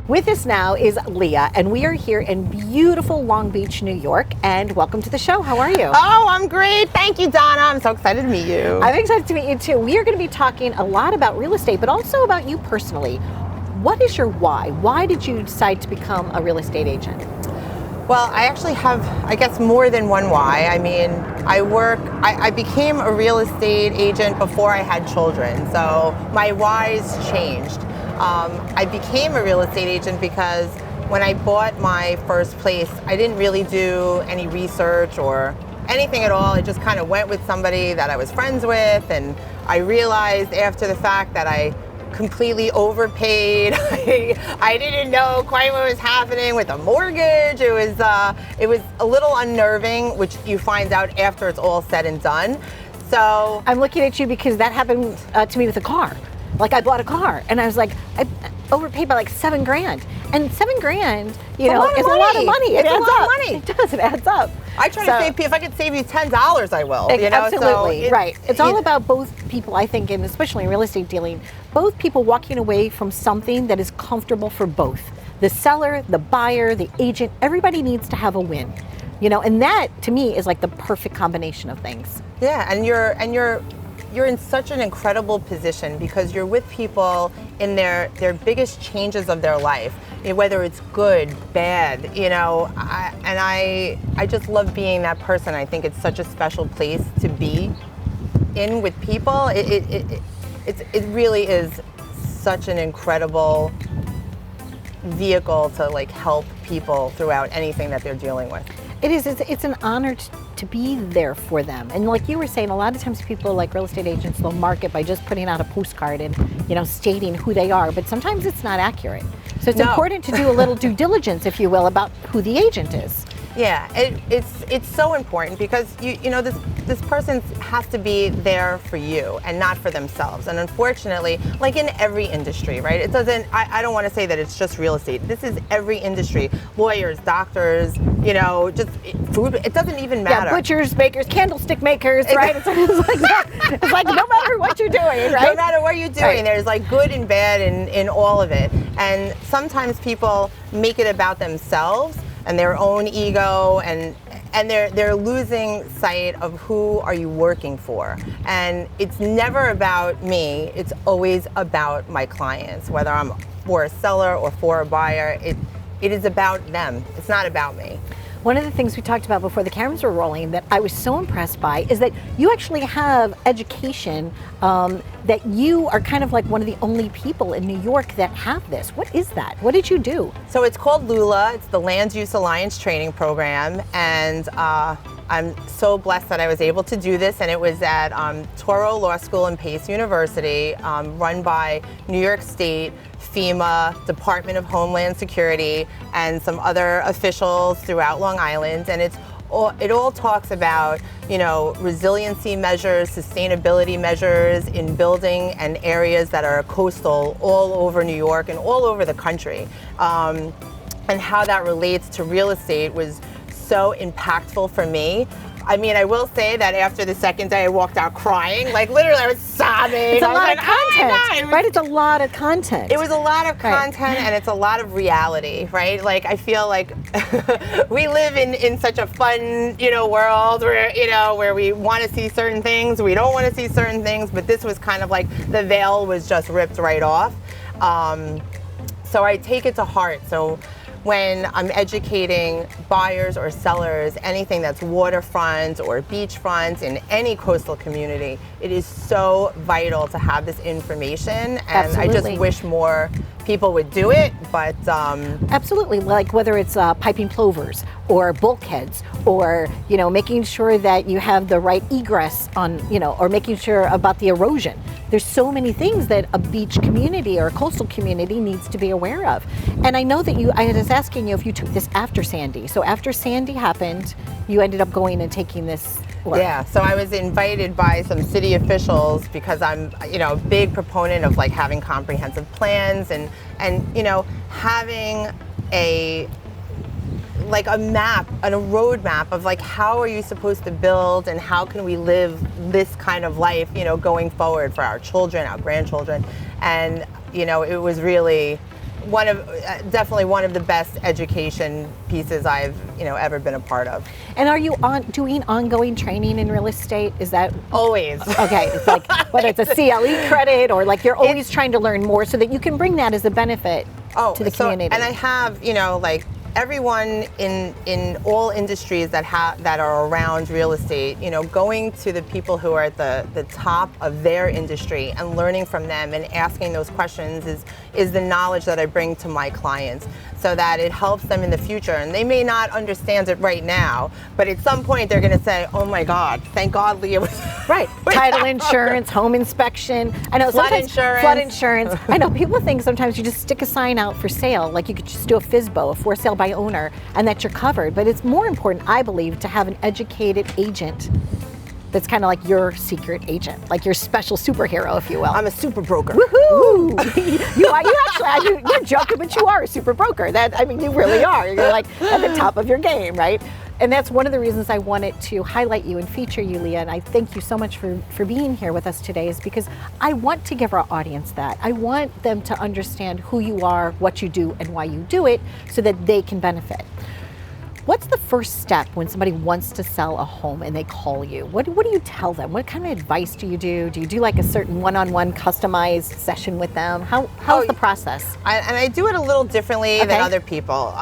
With us now is Leah, and we are here in beautiful Long Beach, New York, and welcome to the show. How are you? Oh, I'm great. Thank you, Donna. I'm so excited to meet you. I'm excited to meet you too. We are going to be talking a lot about real estate, but also about you personally. What is your why? Why did you decide to become a real estate agent? Well, I actually have, I guess, more than one why. I mean, I became a real estate agent before I had children, so my whys changed. I became a real estate agent because when I bought my first place, I didn't really do any research or anything at all. I just kind of went with somebody that I was friends with, and I realized after the fact that I completely overpaid. I didn't know quite what was happening with the mortgage. It was a little unnerving, which you find out after it's all said and done. So I'm looking at you because that happened to me with a car. Like, I bought a car and I was like, I overpaid by like $7,000. And $7,000, you know, is a lot of money. It's a lot of money. It does, it adds up. I try to save, if I could save you $10, I will. You know? Absolutely, so right. It's all about both people, I think, and especially in real estate dealing, both people walking away from something that is comfortable for both. The seller, the buyer, the agent, everybody needs to have a win. You know, and that to me is like the perfect combination of things. Yeah, and you're in such an incredible position because you're with people in their biggest changes of their life, you know, whether it's good, bad, you know, I just love being that person. I think it's such a special place to be in with people. It really is such an incredible vehicle to like help people throughout anything that they're dealing with. It is. It's an honor to be there for them. And like you were saying, a lot of times people, like real estate agents, they'll market by just putting out a postcard and, you know, stating who they are. But sometimes it's not accurate. So it's important to do a little due diligence, if you will, about who the agent is. Yeah, it's so important because you know this person has to be there for you and not for themselves. And unfortunately, like in every industry, right? It doesn't. I don't want to say that it's just real estate. This is every industry: lawyers, doctors, you know, just food. It doesn't even matter. Yeah, butchers, bakers, candlestick makers, right? It's like that. It's like no matter what you're doing, right? No matter what you're doing, there's like good and bad in all of it. And sometimes people make it about themselves and their own ego, and they're losing sight of who are you working for. And it's never about me, it's always about my clients, whether I'm for a seller or for a buyer. It is about them, it's not about me. One of the things we talked about before the cameras were rolling that I was so impressed by is that you actually have education, that you are kind of like one of the only people in New York that have this. What is that? What did you do? So it's called LULA, it's the Land Use Alliance Training Program, and I'm so blessed that I was able to do this, and it was at Toro Law School and Pace University, run by New York State, FEMA, Department of Homeland Security, and some other officials throughout Long Island. And it all talks about, you know, resiliency measures, sustainability measures in building and areas that are coastal all over New York and all over the country. And how that relates to real estate was so impactful for me. I mean, I will say that after the second day, I walked out crying. Like, literally, I was sobbing. It's a lot of content, oh right? It's a lot of content. It was a lot of content, and it's a lot of reality, right? Like, I feel like we live in such a fun, you know, world where, you know, where we want to see certain things, we don't want to see certain things, but this was kind of like the veil was just ripped right off. So I take it to heart. So when I'm educating buyers or sellers, anything that's waterfront or beachfront in any coastal community, it is so vital to have this information. And Absolutely. I just wish more people would do it, but absolutely, like whether it's piping plovers or bulkheads, or, you know, making sure that you have the right egress on, you know, or making sure about the erosion. There's so many things that a beach community or a coastal community needs to be aware of. And I know that I was asking you if you took this after Sandy. So after Sandy happened, you ended up going and taking this work. Yeah, so I was invited by some city officials because I'm, you know, a big proponent of like having comprehensive plans and you know, having a map and a roadmap of like how are you supposed to build and how can we live this kind of life, you know, going forward for our children, our grandchildren. And you know, it was really definitely one of the best education pieces I've ever been a part of. And are you doing ongoing training in real estate? Is that always? Okay, it's like whether it's a CLE credit or like you're always trying to learn more so that you can bring that as a benefit to the community. And I have like everyone in all industries that are around real estate, going to the people who are at the top of their industry and learning from them and asking those questions is the knowledge that I bring to my clients, so that it helps them in the future. And they may not understand it right now, but at some point they're going to say, "Oh my God, thank God Leah was right." Title insurance, home inspection. I know flood insurance. Flood insurance. I know people think sometimes you just stick a sign out for sale, like you could just do a FSBO, a for sale by owner, and that you're covered. But it's more important, I believe, to have an educated agent that's kind of like your secret agent, like your special superhero, if you will. I'm a super broker. Woohoo! You're joking, but you are a super broker. You really are. You're like at the top of your game, right? And that's one of the reasons I wanted to highlight you and feature you, Leah. And I thank you so much for being here with us today, is because I want to give our audience that. I want them to understand who you are, what you do, and why you do it, so that they can benefit. What's the first step when somebody wants to sell a home and they call you? What do you tell them? What kind of advice do you do? Do you do like a certain one-on-one customized session with them? How's the process? I do it a little differently than other people,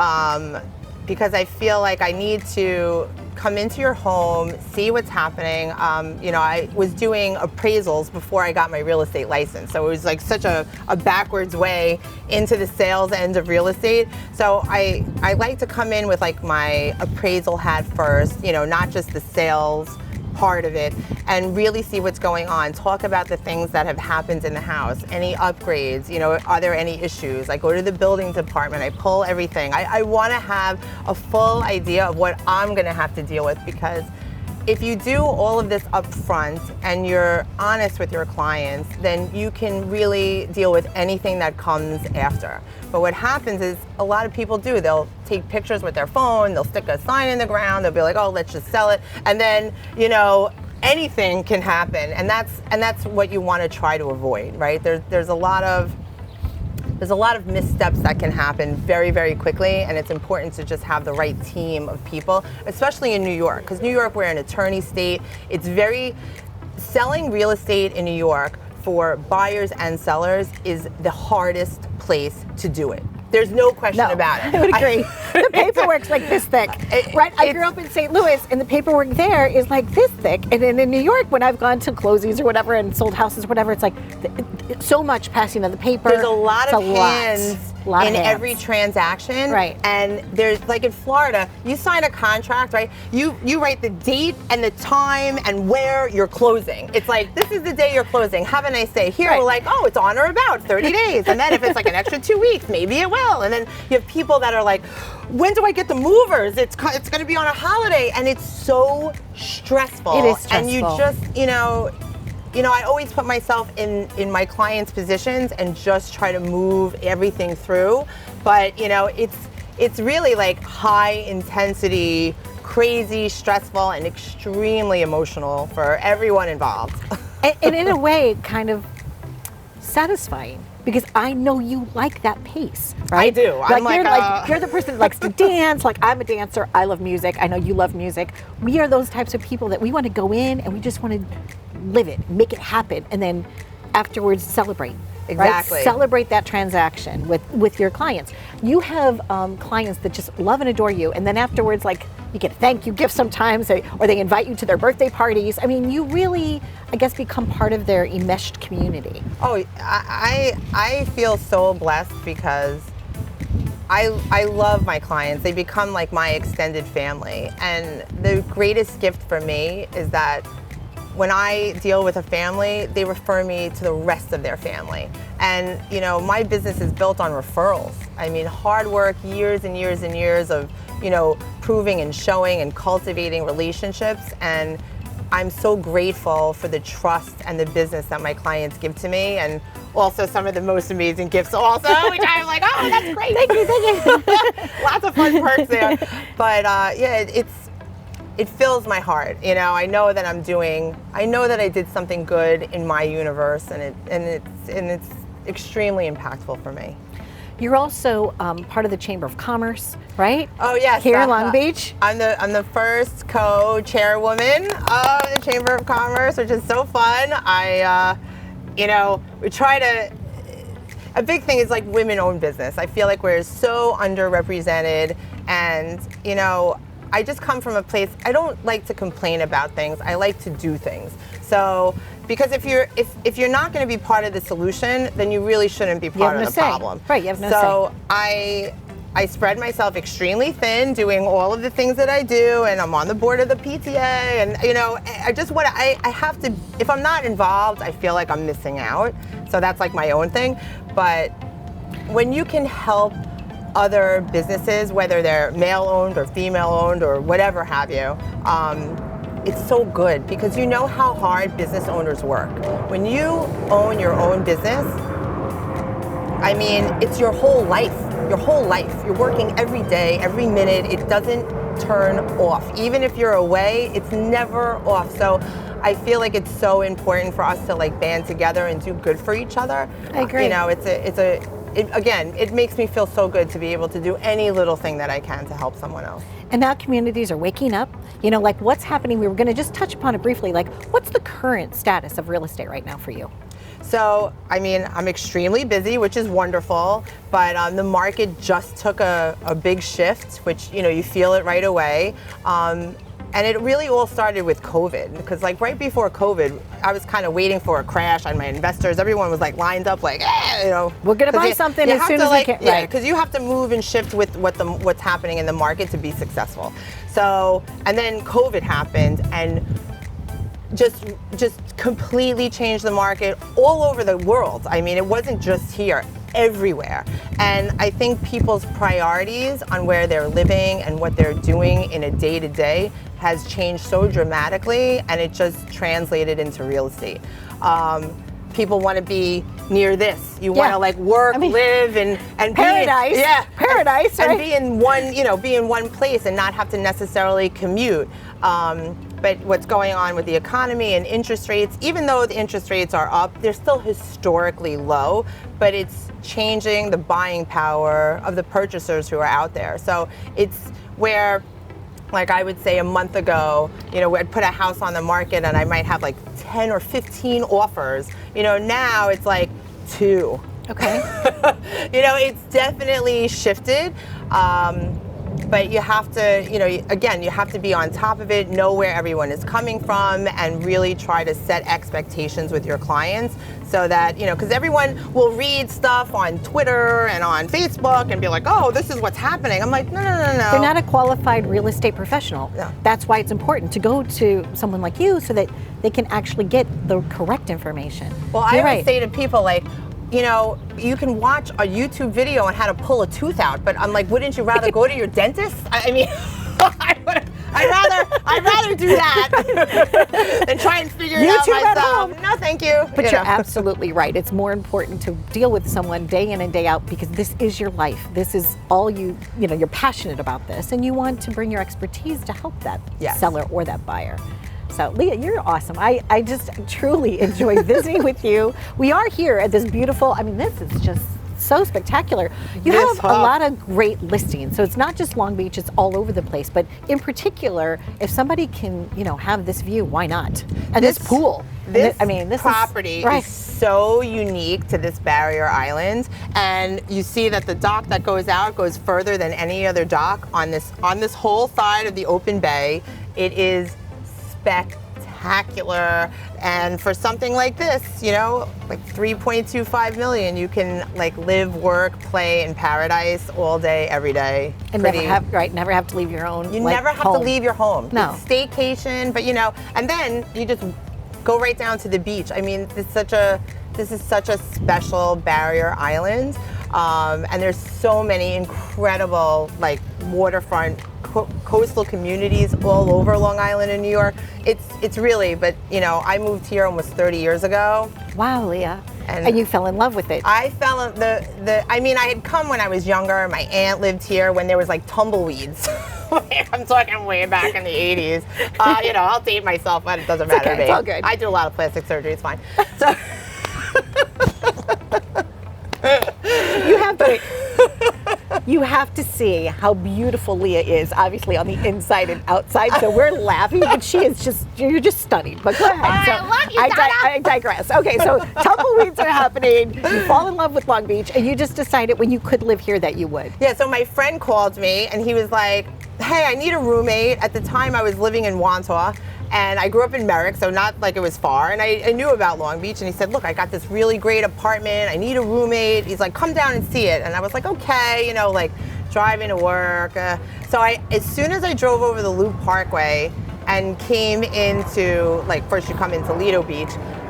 because I feel like I need to come into your home, see what's happening. I was doing appraisals before I got my real estate license, so it was like such a backwards way into the sales end of real estate. So I like to come in with like my appraisal hat first, not just the sales part of it, and really see what's going on. Talk about the things that have happened in the house, any upgrades, are there any issues? I go to the building department, I pull everything. I want to have a full idea of what I'm going to have to deal with, because if you do all of this up front and you're honest with your clients, then you can really deal with anything that comes after. But what happens is a lot of people they'll take pictures with their phone, they'll stick a sign in the ground, they'll be like, "Oh, let's just sell it." And then, anything can happen. And that's what you want to try to avoid, right? There's a lot of missteps that can happen very, very quickly, and it's important to just have the right team of people, especially in New York, because New York, we're an attorney state. Selling real estate in New York for buyers and sellers is the hardest place to do it. There's no question about it. I would agree. The paperwork's like this thick, right? I grew up in St. Louis, and the paperwork there is like this thick. And then in New York, when I've gone to closings or whatever and sold houses or whatever, it's like so much passing of the paper. There's a lot of hands in every transaction. Right. And there's, like in Florida, you sign a contract, right? You write the date and the time and where you're closing. It's like, this is the day you're closing. Have a nice day. Here, we're like, oh, it's on or about 30 days. And then if it's like an extra 2 weeks, maybe it will. And then you have people that are like, when do I get the movers? It's going to be on a holiday. And it's so stressful. It is stressful. And you just, I always put myself in my clients' positions and just try to move everything through. But, it's really like high intensity, crazy, stressful, and extremely emotional for everyone involved. And in a way, kind of satisfying. Because I know you like that pace, right? I do. You're the person that likes to dance. Like, I'm a dancer. I love music. I know you love music. We are those types of people that we want to go in and we just want to live it, make it happen, and then afterwards celebrate. Exactly. Right? Celebrate that transaction with your clients. You have clients that just love and adore you, and then afterwards, like, you get a thank you gift sometimes, or they invite you to their birthday parties. I mean, you really, I guess, become part of their enmeshed community. Oh, I feel so blessed because I love my clients. They become like my extended family. And the greatest gift for me is that when I deal with a family, they refer me to the rest of their family. And, my business is built on referrals. I mean, hard work, years and years and years of, proving and showing and cultivating relationships. And I'm so grateful for the trust and the business that my clients give to me, and also some of the most amazing gifts also, which I'm like, oh, that's great. Thank you. Lots of fun perks there. But it fills my heart. I know that I did something good in my universe, and it's extremely impactful for me. You're also part of the Chamber of Commerce, right? Oh yes, Here in Long Beach. I'm the first co-chairwoman of the Chamber of Commerce, which is so fun. We try to. A big thing is like women-owned business. I feel like we're so underrepresented, and I just come from a place. I don't like to complain about things. I like to do things. So, because if you're not going to be part of the solution, then you really shouldn't be part of the problem. Right, you have no say. So I spread myself extremely thin doing all of the things that I do, and I'm on the board of the PTA, and I have to, if I'm not involved, I feel like I'm missing out. So that's like my own thing. But when you can help other businesses, whether they're male-owned or female-owned or whatever have you, it's so good, because you know how hard business owners work. When you own your own business, I mean, it's your whole life. Your whole life. You're working every day, every minute. It doesn't turn off. Even if you're away, it's never off. So I feel like it's so important for us to like band together and do good for each other. I agree. It makes me feel so good to be able to do any little thing that I can to help someone else. And now communities are waking up. Like what's happening, we were going to just touch upon it briefly, like what's the current status of real estate right now for you? So, I mean, I'm extremely busy, which is wonderful, but the market just took a big shift, which, you feel it right away. And it really all started with COVID, because like right before COVID, I was kind of waiting for a crash on my investors. Everyone was like lined up like, we're going to buy something as soon as we can. Yeah, because you have to move and shift with what's happening in the market to be successful. So, and then COVID happened, and just completely changed the market all over the world. I mean, it wasn't just here, everywhere. And I think people's priorities on where they're living and what they're doing in a day-to-day has changed so dramatically, and it just translated into real estate. People want to be near this. You want to like work, live, and paradise. Paradise, and right? be in one place and not have to necessarily commute. But what's going on with the economy and interest rates, even though the interest rates are up, they're still historically low, but it's changing the buying power of the purchasers who are out there. So it's where, like I would say a month ago, I'd put a house on the market and I might have like 10 or 15 offers. Now it's like 2. Okay. It's definitely shifted. But you have to, you have to be on top of it, know where everyone is coming from, and really try to set expectations with your clients so that, because everyone will read stuff on Twitter and on Facebook and be like, oh, this is what's happening. I'm like, no. They're not a qualified real estate professional. No. That's why it's important to go to someone like you so that they can actually get the correct information. Well, I always say to people like, you can watch a YouTube video on how to pull a tooth out, but I'm like, wouldn't you rather go to your dentist? I mean, I'd rather do that than try and figure it out myself. No, thank you. But you're absolutely right. It's more important to deal with someone day in and day out, because this is your life. This is all you're passionate about this, and you want to bring your expertise to help that seller or that buyer. So Leah, you're awesome. I just truly enjoy visiting with you. We are here at this beautiful, this is just so spectacular. You have a lot of great listings. So it's not just Long Beach, it's all over the place. But in particular, if somebody can, have this view, why not? And this pool. This property is so unique to this barrier island, and you see that the dock that goes out goes further than any other dock on this whole side of the open bay. It is spectacular, and for something like this, like 3.25 million, you can like live, work, play in paradise all day, every day. And never have to leave your own. You never have to leave your home. No. It's staycation, but and then you just go right down to the beach. I mean, this is such a special barrier island, and there's so many incredible like waterfront coastal communities all over Long Island and New York. It's really, but I moved here almost 30 years ago. Wow, Leah. And you fell in love with it. I fell in I had come when I was younger. My aunt lived here when there was like tumbleweeds. I'm talking way back in the 80s. I'll date myself, but it doesn't matter to me. It's all good. I do a lot of plastic surgery, it's fine. So you have to You have to see how beautiful Leah is, obviously on the inside and outside. So we're laughing, but you're just stunning. But go ahead. So I love you, Donna. I digress. Okay, so tumbleweeds are happening. You fall in love with Long Beach, and you just decided when you could live here that you would. Yeah, so my friend called me and he was like, hey, I need a roommate. At the time I was living in Wantagh. And I grew up in Merrick, so not like it was far. And I knew about Long Beach. And he said, look, I got this really great apartment. I need a roommate. He's like, come down and see it. And I was like, okay, you know, like driving to work. So as soon as I drove over the Loop Parkway and came into, like, first you come into Lido Beach,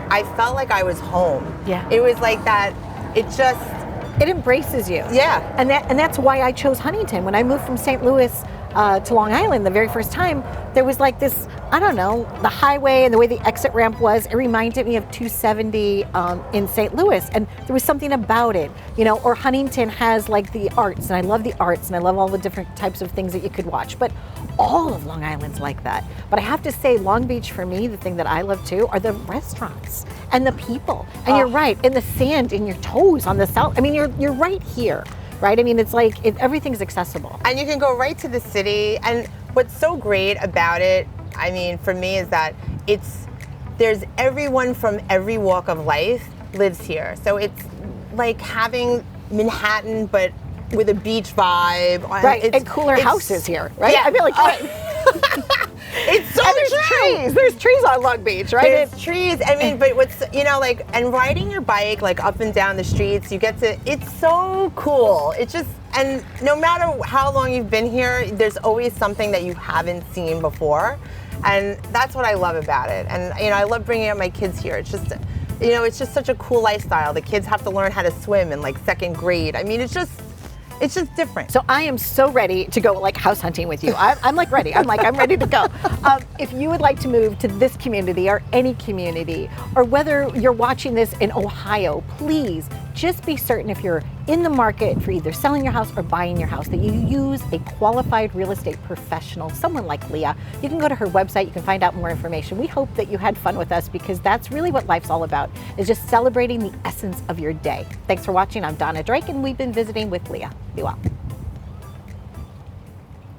I felt like I was home. Yeah. It was like that, it embraces you. Yeah. And that's why I chose Huntington. When I moved from St. Louis to Long Island the very first time, there was like this, I don't know, the highway and the way the exit ramp was, it reminded me of 270 in St. Louis, and there was something about it, you know. Or Huntington has like the arts, and I love the arts, and I love all the different types of things that you could watch, but all of Long Island's like that. But I have to say, Long Beach for me, the thing that I love too are the restaurants and the people. And you're right, and the sand in your toes on the south. I mean, you're right here. Right? I mean, it's like everything's accessible. And you can go right to the city. And what's so great about it, I mean, for me, is that there's everyone from every walk of life lives here. So it's like having Manhattan, but with a beach vibe. Right, and cooler houses here, right? Yeah. I feel like it's so and there's true. trees. There's trees on Long Beach, right? There's trees. I mean, but what's, you know, like, and riding your bike like up and down the streets, you get to, it's so cool. It's just, and no matter how long you've been here, there's always something that you haven't seen before. And that's what I love about it. And, you know, I love bringing up my kids here. It's just, you know, it's just such a cool lifestyle. The kids have to learn how to swim in like second grade. I mean, it's just different. So I am so ready to go like house hunting with you. I'm like ready. I'm ready to go. If you would like to move to this community or any community, or whether you're watching this in Ohio, please just be certain, if you're in the market for either selling your house or buying your house, that you use a qualified real estate professional, someone like Leah. You can go to her website, you can find out more information. We hope that you had fun with us, because that's really what life's all about, is just celebrating the essence of your day. Thanks for watching. I'm Donna Drake, and we've been visiting with Leah. Be well.